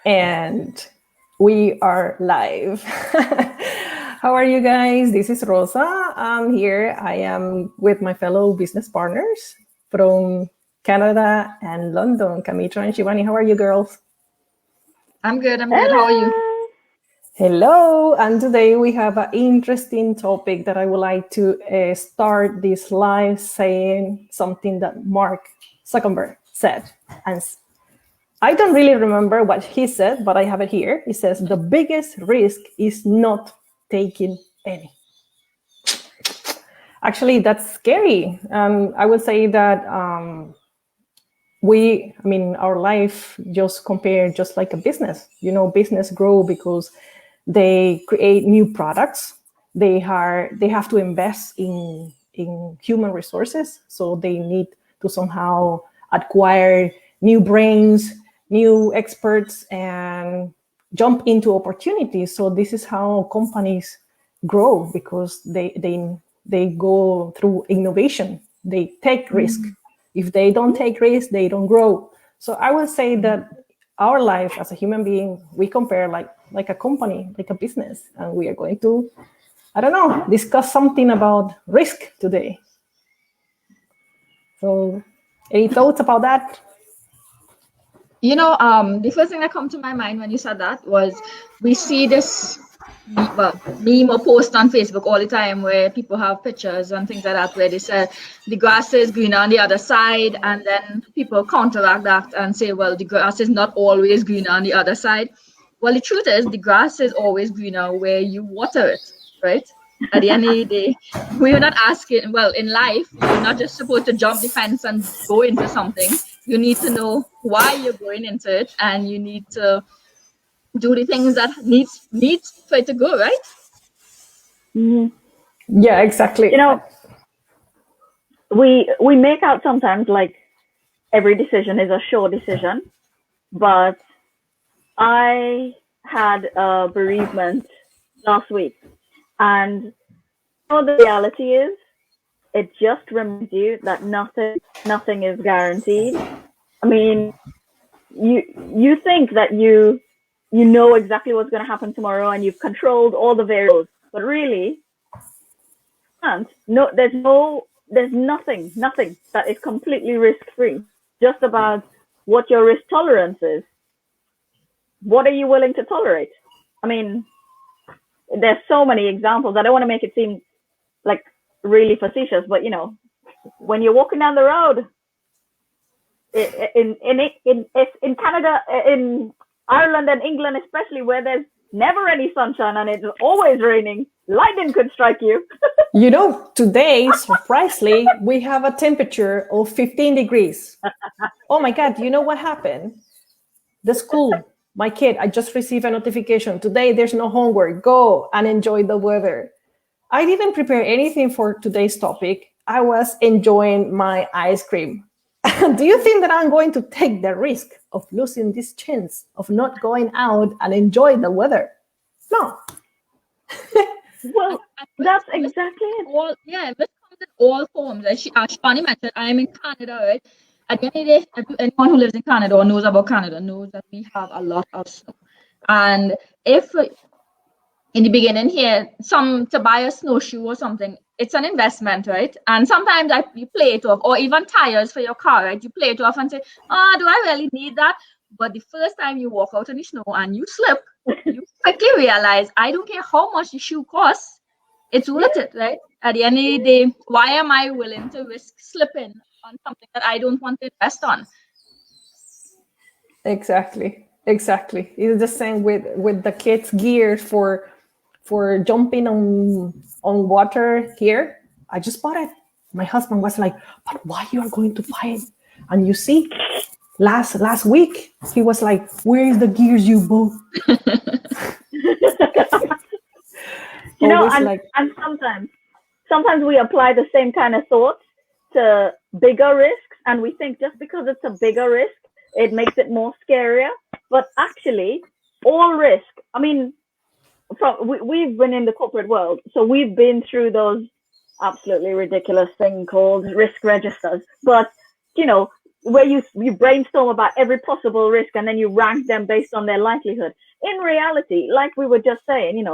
And we are live. How are you guys? This is Rosa. I'm here. I am with my fellow business partners from Canada and London. Kamitra and Shivani, how are you girls? I'm good. How are you? Hello. And today we have an interesting topic that I would like to start this live saying something that Mark Zuckerberg said. And I don't really remember what he said, but I have it here. He says, the biggest risk is not taking any. Actually, that's scary. I would say that our life just compared just like a business. Business grow because they create new products. They have to invest in human resources. So they need to somehow acquire new brains, new experts, and jump into opportunities. So this is how companies grow, because they go through innovation. They take risk. If they don't take risk, they don't grow. So I would say that our life as a human being, we compare like a company, like a business, and we are going to, discuss something about risk today. So any thoughts about that? The first thing that come to my mind when you said that was we see this meme or post on Facebook all the time where people have pictures and things like that where they say the grass is greener on the other side, and then people counteract that and say, well, the grass is not always greener on the other side. Well, the truth is the grass is always greener where you water it, right? At the end of the day, we're not asking, well, in life, you're not just supposed to jump the fence and go into something. You need to know why you're going into it, and you need to do the things that needs for it to go, right? Mm-hmm. Yeah, exactly. We make out sometimes like every decision is a sure decision, but I had a bereavement last week, and the reality is, it just reminds you that nothing is guaranteed. I mean, you think that you know exactly what's going to happen tomorrow and you've controlled all the variables, but really, there's nothing that is completely risk-free. Just about what your risk tolerance is. What are you willing to tolerate? I mean, there's so many examples. I don't want to make it seem like really facetious, but when you're walking down the road in Canada, in Ireland and England especially, where there's never any sunshine and it's always raining, lightning could strike you. Today, surprisingly, we have a temperature of 15 degrees. Oh my God, you know what happened? The school, my kid, I just received a notification. Today, there's no homework. Go and enjoy the weather. I didn't prepare anything for today's topic. I was enjoying my ice cream. Do you think that I'm going to take the risk of losing this chance of not going out and enjoy the weather? No. Well, that's exactly it. This comes in all forms. As Shani mentioned, I am in Canada, right? At the end of the day, anyone who lives in Canada or knows about Canada knows that we have a lot of snow. And if in the beginning here, to buy a snowshoe or something, it's an investment, right? And sometimes you play it off, or even tires for your car, right? You play it off and say, do I really need that? But the first time you walk out in the snow and you slip, you quickly realize, I don't care how much the shoe costs, it's worth it, right? At the end of the day, why am I willing to risk slipping on something that I don't want to invest on? Exactly. It's the same with the kids' gear for jumping on water here. I just bought it. My husband was like, but why you are going to buy it? And you see, last week he was like, where is the gears you bought? And sometimes we apply the same kind of thought to bigger risks, and we think just because it's a bigger risk, it makes it more scarier. But actually, all risk, I mean, we've been in the corporate world, so we've been through those absolutely ridiculous thing called risk registers. But where you brainstorm about every possible risk and then you rank them based on their likelihood. In reality, like we were just saying,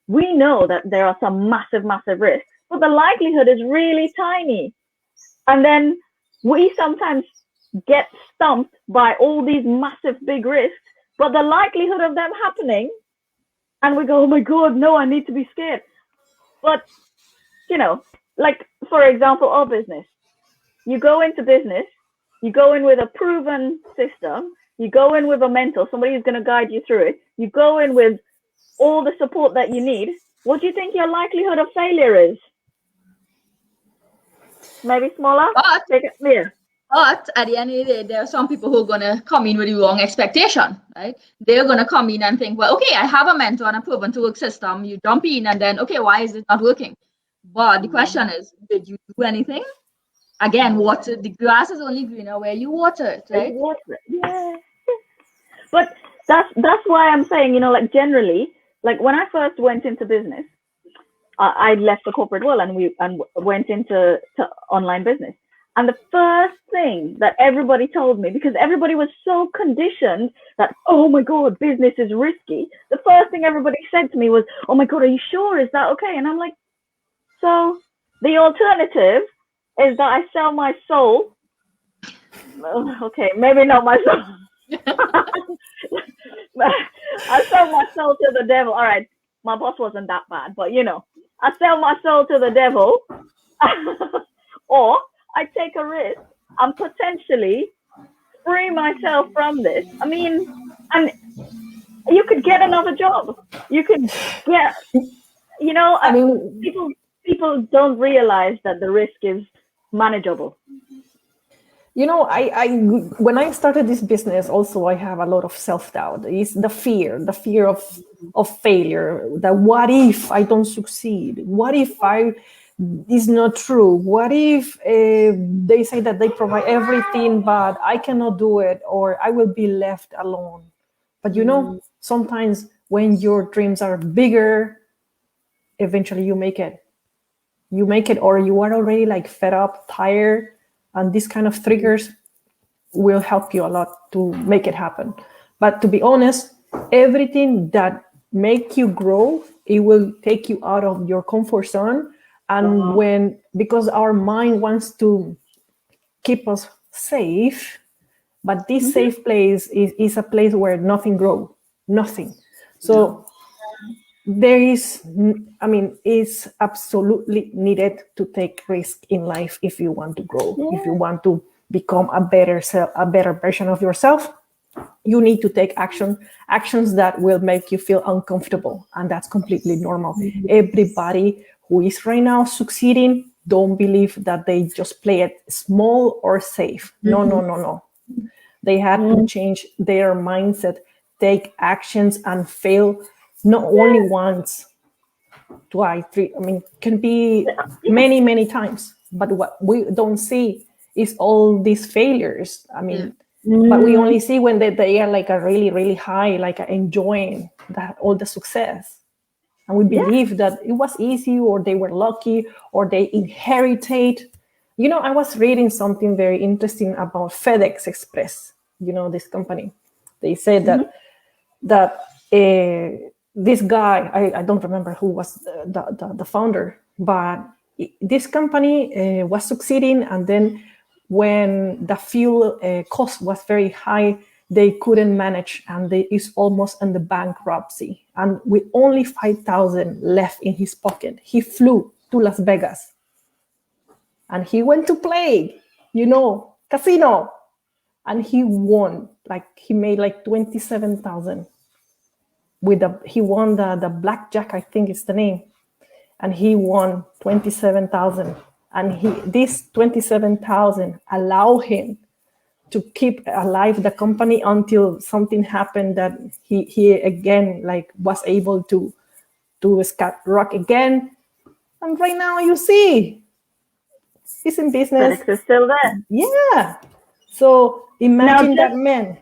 we know that there are some massive, massive risks, but the likelihood is really tiny. And then we sometimes get stumped by all these massive big risks, but the likelihood of them happening, and we go, oh my God, no, I need to be scared. But, like, for example, our business. You go into business, you go in with a proven system, you go in with a mentor, somebody who's going to guide you through it, you go in with all the support that you need. What do you think your likelihood of failure is? Maybe smaller? But Take it clear. But at the end of the day, there are some people who are going to come in with the wrong expectation, right? They're going to come in and think, well, okay, I have a mentor and a proven to work system. You jump in and then, okay, why is it not working? But the question is, did you do anything? Again, water. The grass is only greener where you water it, right? Yeah. But that's why I'm saying, like generally, like when I first went into business, I left the corporate world and went into online business. And the first thing that everybody told me, because everybody was so conditioned that, oh my God, business is risky. The first thing everybody said to me was, oh my God, are you sure? Is that okay? And I'm like, so the alternative is that I sell my soul. Okay, maybe not my soul. I sell my soul to the devil. All right, my boss wasn't that bad, but I sell my soul to the devil, or I take a risk and potentially free myself from this. I mean, and you could get another job. You could get, I mean, people don't realize that the risk is manageable. I when I started this business, also I have a lot of self-doubt. It's the fear of failure. That what if I don't succeed? What if it's not true? What if they say that they provide everything, but I cannot do it, or I will be left alone? But sometimes when your dreams are bigger, eventually you make it. Or you are already like fed up, tired. And these kind of triggers will help you a lot to make it happen. But to be honest, everything that make you grow, it will take you out of your comfort zone. And because our mind wants to keep us safe, but this safe place is a place where nothing grows, nothing. So it's absolutely needed to take risk in life if you want to grow. If you want to become a better version of yourself, you need to take actions that will make you feel uncomfortable, and that's completely normal. Everybody who is right now succeeding, don't believe that they just play it small or safe. No. They had to change their mindset, take actions, and fail not only once, twice, three. Can be many, many times. But what we don't see is all these failures. But we only see when they are like a really, really high, like enjoying all the success. And we believe that it was easy, or they were lucky, or they inherited. I was reading something very interesting about FedEx Express, this company. They said that this guy, I don't remember who was the founder, but this company was succeeding, and then when the fuel cost was very high, they couldn't manage, and is almost in the bankruptcy. And with only 5,000 left in his pocket, he flew to Las Vegas, and he went to play, casino, and he won. He made 27,000. He won the blackjack, I think is the name, and he won 27,000. And this 27,000 allow him to keep alive the company until something happened that he again was able to skyrock again. And right now you see he's in business. FedEx is still there. Yeah. So imagine that man.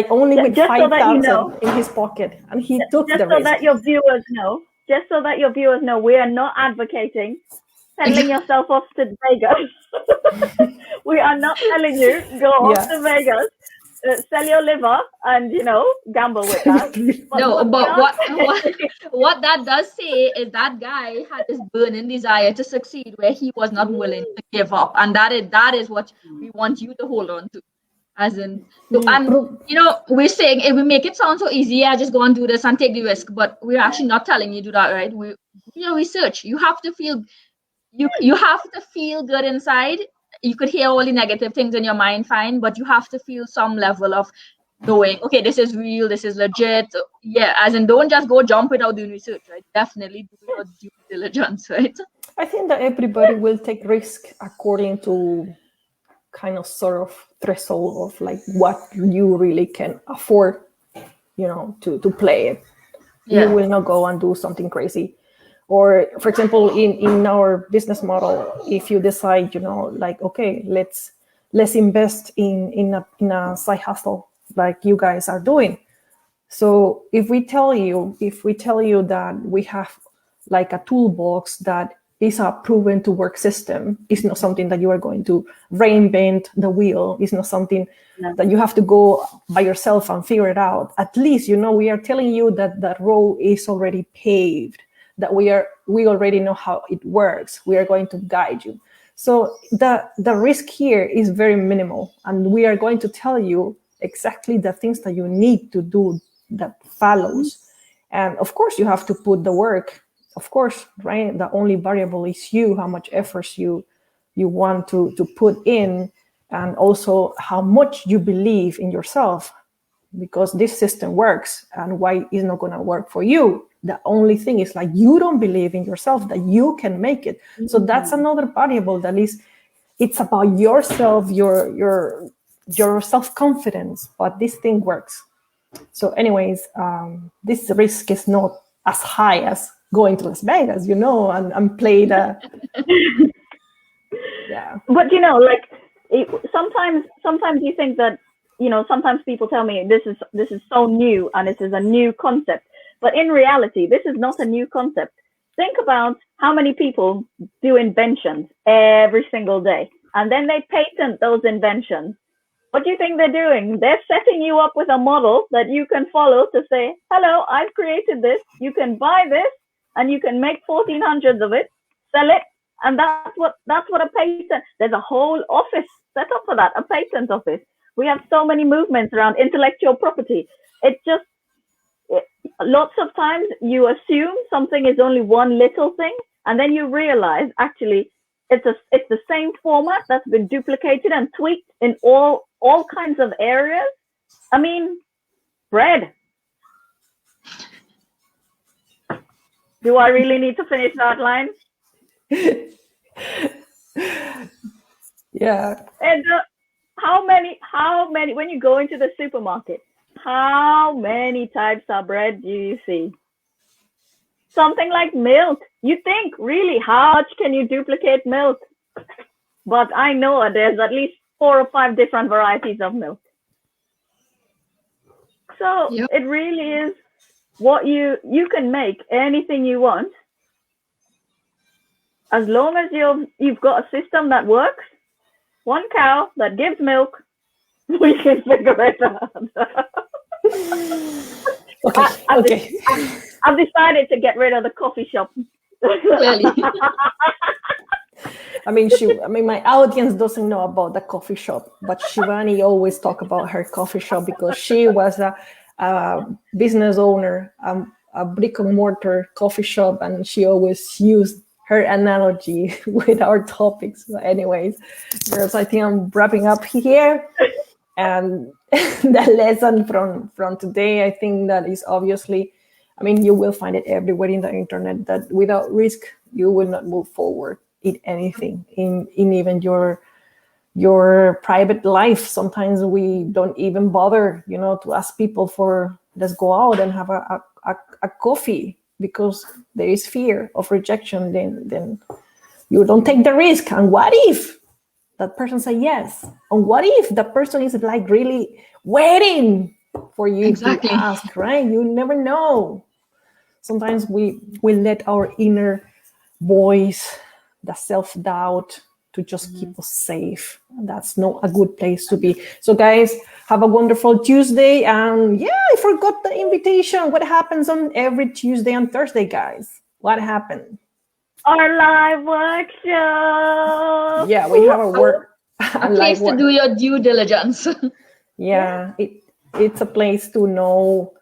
Only with 5,000 in his pocket, and he took the risk. Just so that your viewers know, we are not advocating sending yourself off to Vegas. We are not telling you go off to Vegas, sell your liver, and gamble with that. No, What we but are what that does say is that guy had this burning desire to succeed where he was not willing to give up, and that is what we want you to hold on to. As in, so, and we're saying if we make it sound so easy, yeah, just go and do this and take the risk, but we're actually not telling you to do that, right? We research. You have to feel you have to feel good inside. You could hear all the negative things in your mind, fine, but you have to feel some level of knowing, okay, this is real, this is legit. Yeah, as in, don't just go jump without doing research, right? Definitely do your due diligence, right? I think that everybody will take risk according to kind of sort of threshold of like what you really can afford, to play it. You will not go and do something crazy. Or, for example, in our business model, if you decide, like, okay, let's invest in a side hustle like you guys are doing. So if we tell you that we have like a toolbox that is a proven to work system, it's not something that you are going to reinvent the wheel. It's not something that you have to go by yourself and figure it out. At least, we are telling you that that road is already paved, that we already know how it works. We are going to guide you. So the risk here is very minimal, and we are going to tell you exactly the things that you need to do that follows. And of course, you have to put the work. Of course, right? The only variable is you, how much efforts you want to put in, and also how much you believe in yourself, because this system works, and why is not going to work for you? The only thing is like you don't believe in yourself that you can make it. So that's another variable that is, it's about yourself, your self-confidence, but this thing works. So anyways, this risk is not as high as going to Las Vegas, and play the But sometimes you think that sometimes people tell me this is so new and this is a new concept, but in reality this is not a new concept. Think about how many people do inventions every single day, and then they patent those inventions. What do you think they're doing? They're setting you up with a model that you can follow to say, hello, I've created this, you can buy this, and you can make 1400s of it, sell it, and that's what a patent. There's a whole office set up for that, a patent office. We have so many movements around intellectual property. Lots of times you assume something is only one little thing, and then you realize actually it's the same format that's been duplicated and tweaked in all kinds of areas. I mean, bread. Do I really need to finish that line? Yeah. And how many, when you go into the supermarket, how many types of bread do you see? Something like milk. You think, really, how much can you duplicate milk? But I know there's at least 4 or 5 different varieties of milk. So It really is what you can make anything you want. As long as you've got a system that works, one cow that gives milk, we can figure it out. Okay. I've decided to get rid of the coffee shop. Clearly. I mean, my audience doesn't know about the coffee shop, but Shivani always talk about her coffee shop because she was a business owner, a brick and mortar coffee shop, and she always used her analogy with our topics. So anyways, girls, I think I'm wrapping up here. And the lesson from today, I think that is obviously, I mean, you will find it everywhere in the internet, that without risk, you will not move forward in anything, in even your private life. Sometimes we don't even bother, to ask people for, let's go out and have a coffee, because there is fear of rejection. Then you don't take the risk. And what if that person say yes? And what if the person is like really waiting for you to ask, right? You never know. Sometimes we let our inner voice the self-doubt to just keep us safe. That's not a good place to be. So guys, have a wonderful Tuesday. And yeah, I forgot the invitation. What happens on every Tuesday and Thursday, guys? What happened? Our live workshop. Yeah, we have a place to do your due diligence. Yeah, it's a place to know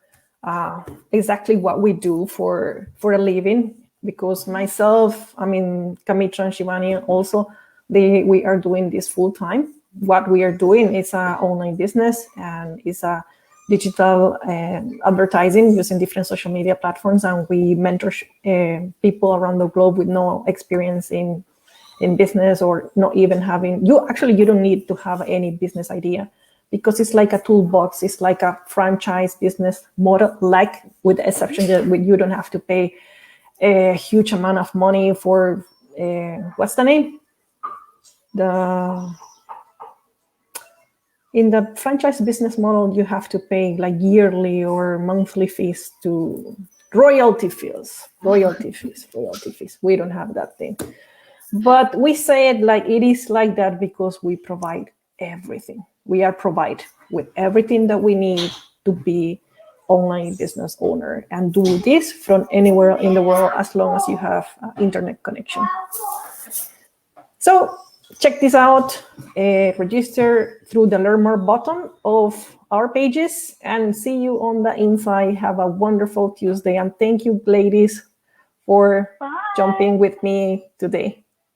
exactly what we do for a living. Because myself, I mean, Kamitra and Shivani also, we are doing this full time. What we are doing is an online business and is a digital advertising using different social media platforms, and we mentor people around the globe with no experience in business, or not even having you don't need to have any business idea, because it's like a toolbox. It's like a franchise business model, like with the exception that you don't have to pay a huge amount of money for what's the name? In the franchise business model, you have to pay like yearly or monthly fees to royalty fees. We don't have that thing. But we say it like it is like that because we provide everything. We are provided with everything that we need to be online business owner and do this from anywhere in the world as long as you have internet connection. So check this out, register through the Learn More button of our pages, and see you on the inside. Have a wonderful Tuesday, and thank you, ladies, for jumping with me today.